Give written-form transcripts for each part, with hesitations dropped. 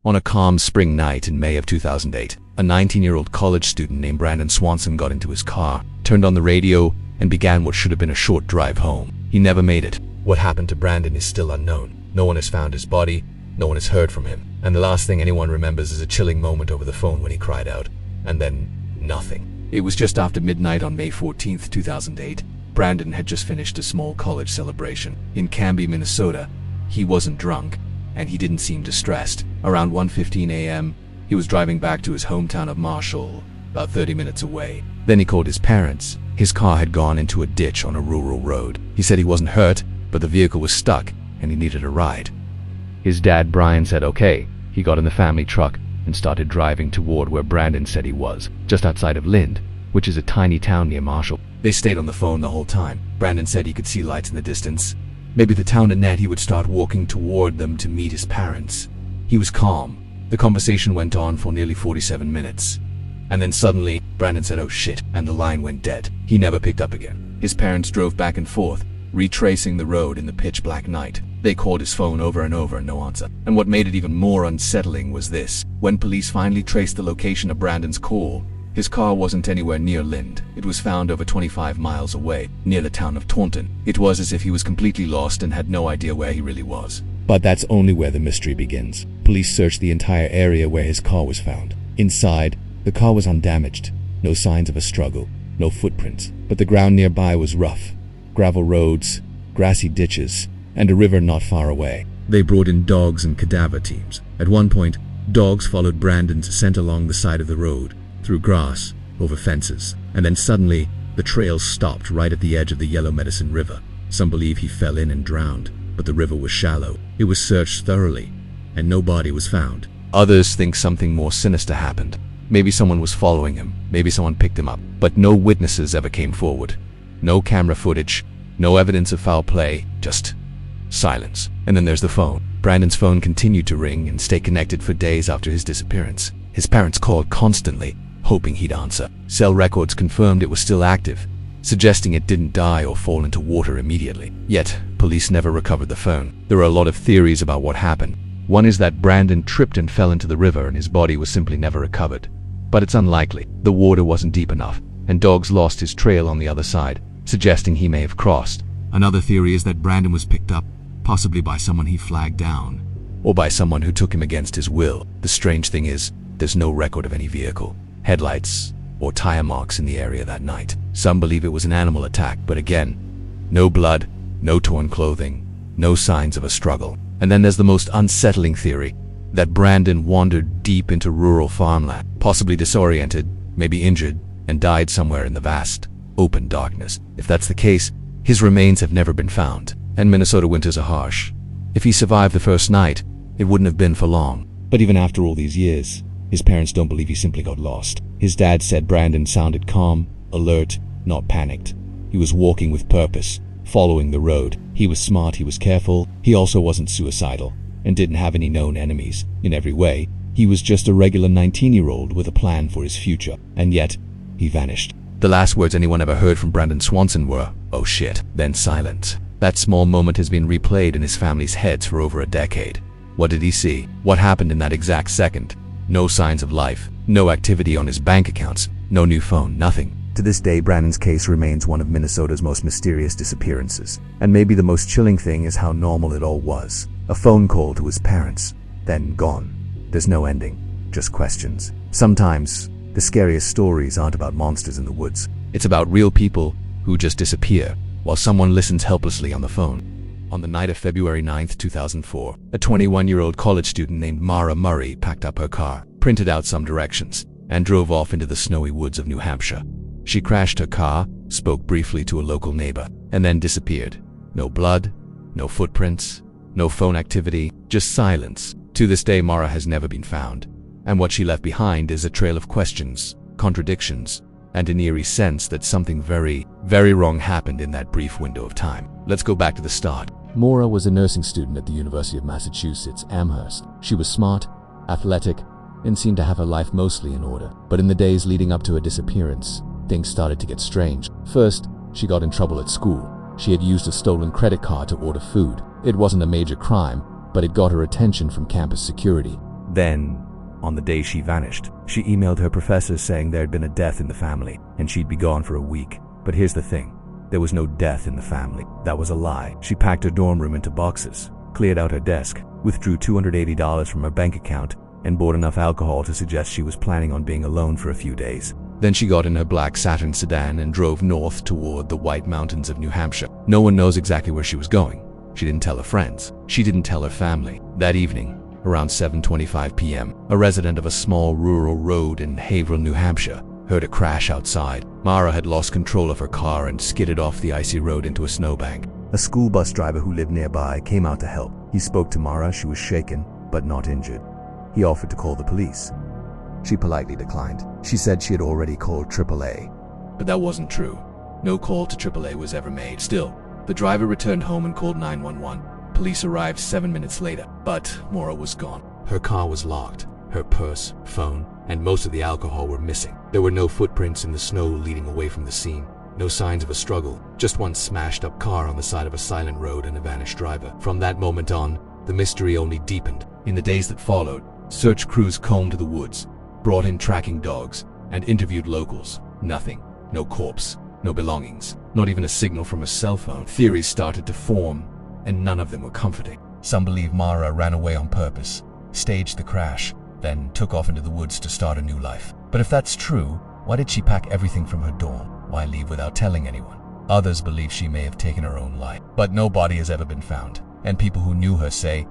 On a calm spring night in May of 2008, a 19-year-old college student named Brandon Swanson got into his car, turned on the radio, and began what should have been a short drive home. He never made it. What happened to Brandon is still unknown. No one has found his body, no one has heard from him, and the last thing anyone remembers is a chilling moment over the phone when he cried out, and then nothing. It was just after midnight on May 14th, 2008. Brandon had just finished a small college celebration in Canby, Minnesota. He wasn't drunk, and he didn't seem distressed. Around 1:15 a.m., he was driving back to his hometown of Marshall, about 30 minutes away. Then he called his parents. His car had gone into a ditch on a rural road. He said he wasn't hurt, but the vehicle was stuck, and he needed a ride. His dad, Brian, said okay. He got in the family truck and started driving toward where Brandon said he was, just outside of Lind, which is a tiny town near Marshall. They stayed on the phone the whole time. Brandon said he could see lights in the distance. Maybe the town had met. He would start walking toward them to meet his parents. He was calm. The conversation went on for nearly 47 minutes. And then suddenly, Brandon said, "Oh shit," and the line went dead. He never picked up again. His parents drove back and forth, retracing the road in the pitch-black night. They called his phone over and over, no answer. And what made it even more unsettling was this. When police finally traced the location of Brandon's call, his car wasn't anywhere near Lind. It was found over 25 miles away, near the town of Taunton. It was as if he was completely lost and had no idea where he really was. But that's only where the mystery begins. Police searched the entire area where his car was found. Inside, the car was undamaged. No signs of a struggle, no footprints. But the ground nearby was rough. Gravel roads, grassy ditches, and a river not far away. They brought in dogs and cadaver teams. At one point, dogs followed Brandon's scent along the side of the road, through grass, over fences, and then suddenly, the trail stopped right at the edge of the Yellow Medicine River. Some believe he fell in and drowned, but the river was shallow. It was searched thoroughly, and no body was found. Others think something more sinister happened. Maybe someone was following him, maybe someone picked him up, but no witnesses ever came forward. No camera footage, no evidence of foul play, just silence. And then there's the phone. Brandon's phone continued to ring and stay connected for days after his disappearance. His parents called constantly, hoping he'd answer. Cell records confirmed it was still active, suggesting it didn't die or fall into water immediately. Yet, police never recovered the phone. There are a lot of theories about what happened. One is that Brandon tripped and fell into the river and his body was simply never recovered. But it's unlikely. The water wasn't deep enough, and dogs lost his trail on the other side, suggesting he may have crossed. Another theory is that Brandon was picked up, possibly by someone he flagged down, or by someone who took him against his will. The strange thing is, there's no record of any vehicle, headlights, or tire marks in the area that night. Some believe it was an animal attack, but again, no blood, no torn clothing, no signs of a struggle. And then there's the most unsettling theory, that Brandon wandered deep into rural farmland, possibly disoriented, maybe injured, and died somewhere in the vast, open darkness. If that's the case, his remains have never been found, and Minnesota winters are harsh. If he survived the first night, it wouldn't have been for long. But even after all these years, his parents don't believe he simply got lost. His dad said Brandon sounded calm, alert, not panicked. He was walking with purpose, following the road. He was smart, he was careful. He also wasn't suicidal, and didn't have any known enemies. In every way, he was just a regular 19-year-old with a plan for his future. And yet, he vanished. The last words anyone ever heard from Brandon Swanson were, "Oh shit," then silence. That small moment has been replayed in his family's heads for over a decade. What did he see? What happened in that exact second? No signs of life, no activity on his bank accounts, no new phone, nothing. To this day, Brandon's case remains one of Minnesota's most mysterious disappearances. And maybe the most chilling thing is how normal it all was. A phone call to his parents, then gone. There's no ending, just questions. Sometimes, the scariest stories aren't about monsters in the woods. It's about real people who just disappear, while someone listens helplessly on the phone. On the night of February 9th, 2004, a 21-year-old college student named Mara Murray packed up her car, printed out some directions, and drove off into the snowy woods of New Hampshire. She crashed her car, spoke briefly to a local neighbor, and then disappeared. No blood, no footprints, no phone activity, just silence. To this day, Mara has never been found, and what she left behind is a trail of questions, contradictions, and an eerie sense that something very, very wrong happened in that brief window of time. Let's go back to the start. Maura was a nursing student at the University of Massachusetts, Amherst. She was smart, athletic, and seemed to have her life mostly in order. But in the days leading up to her disappearance, things started to get strange. First, she got in trouble at school. She had used a stolen credit card to order food. It wasn't a major crime, but it got her attention from campus security. Then, on the day she vanished, she emailed her professors saying there had been a death in the family and she'd be gone for a week. But here's the thing. There was no death in the family. That was a lie. She packed her dorm room into boxes, cleared out her desk, withdrew $280 from her bank account, and bought enough alcohol to suggest she was planning on being alone for a few days. Then she got in her black Saturn sedan and drove north toward the White Mountains of New Hampshire. No one knows exactly where she was going. She didn't tell her friends. She didn't tell her family. That evening, around 7:25 p.m., a resident of a small rural road in Haverhill, New Hampshire, heard a crash outside. Mara had lost control of her car and skidded off the icy road into a snowbank. A school bus driver who lived nearby came out to help. He spoke to Mara. She was shaken, but not injured. He offered to call the police. She politely declined. She said she had already called AAA. But that wasn't true. No call to AAA was ever made. Still, the driver returned home and called 911. Police arrived 7 minutes later, but Mara was gone. Her car was locked. Her purse, phone, and most of the alcohol were missing. There were no footprints in the snow leading away from the scene. No signs of a struggle. Just one smashed up car on the side of a silent road and a vanished driver. From that moment on, the mystery only deepened. In the days that followed, search crews combed the woods, brought in tracking dogs, and interviewed locals. Nothing. No corpse. No belongings. Not even a signal from a cell phone. Theories started to form, and none of them were comforting. Some believe Mara ran away on purpose, staged the crash, then took off into the woods to start a new life. But if that's true, why did she pack everything from her dorm? Why leave without telling anyone? Others believe she may have taken her own life. But no body has ever been found, and people who knew her say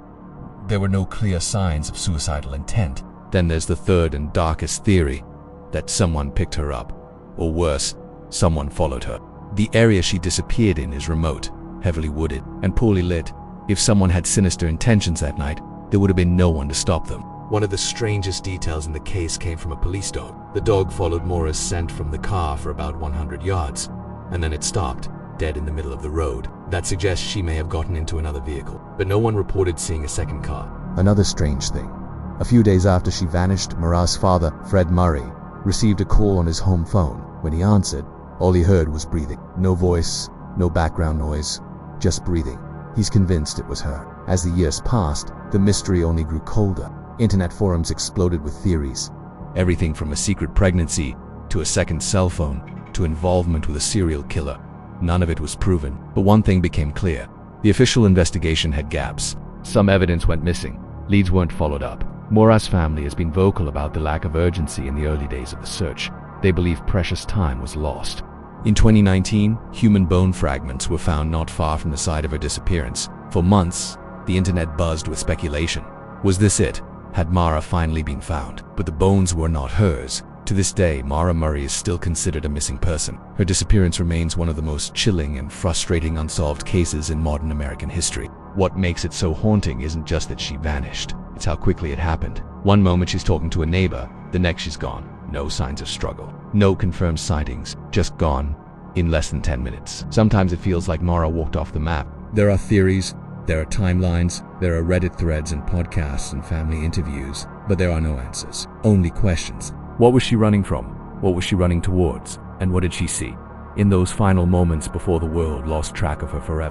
there were no clear signs of suicidal intent. Then there's the third and darkest theory, that someone picked her up. Or worse, someone followed her. The area she disappeared in is remote, heavily wooded, and poorly lit. If someone had sinister intentions that night, there would have been no one to stop them. One of the strangest details in the case came from a police dog. The dog followed Mora's scent from the car for about 100 yards, and then it stopped, dead in the middle of the road. That suggests she may have gotten into another vehicle, but no one reported seeing a second car. Another strange thing. A few days after she vanished, Mara's father, Fred Murray, received a call on his home phone. When he answered, all he heard was breathing. No voice, no background noise, just breathing. He's convinced it was her. As the years passed, the mystery only grew colder. Internet forums exploded with theories. Everything from a secret pregnancy, to a second cell phone, to involvement with a serial killer. None of it was proven, but one thing became clear. The official investigation had gaps. Some evidence went missing. Leads weren't followed up. Mora's family has been vocal about the lack of urgency in the early days of the search. They believe precious time was lost. In 2019, human bone fragments were found not far from the site of her disappearance. For months, the internet buzzed with speculation. Was this it? Had Mara finally been found? But the bones were not hers. To this day, Mara Murray is still considered a missing person. Her disappearance remains one of the most chilling and frustrating unsolved cases in modern American history. What makes it so haunting isn't just that she vanished, it's how quickly it happened. One moment she's talking to a neighbor, the next she's gone. No signs of struggle. No confirmed sightings, just gone in less than 10 minutes. Sometimes it feels like Mara walked off the map. There are theories, there are timelines, there are Reddit threads and podcasts and family interviews, but there are no answers, only questions. What was she running from? What was she running towards? And what did she see in those final moments before the world lost track of her forever?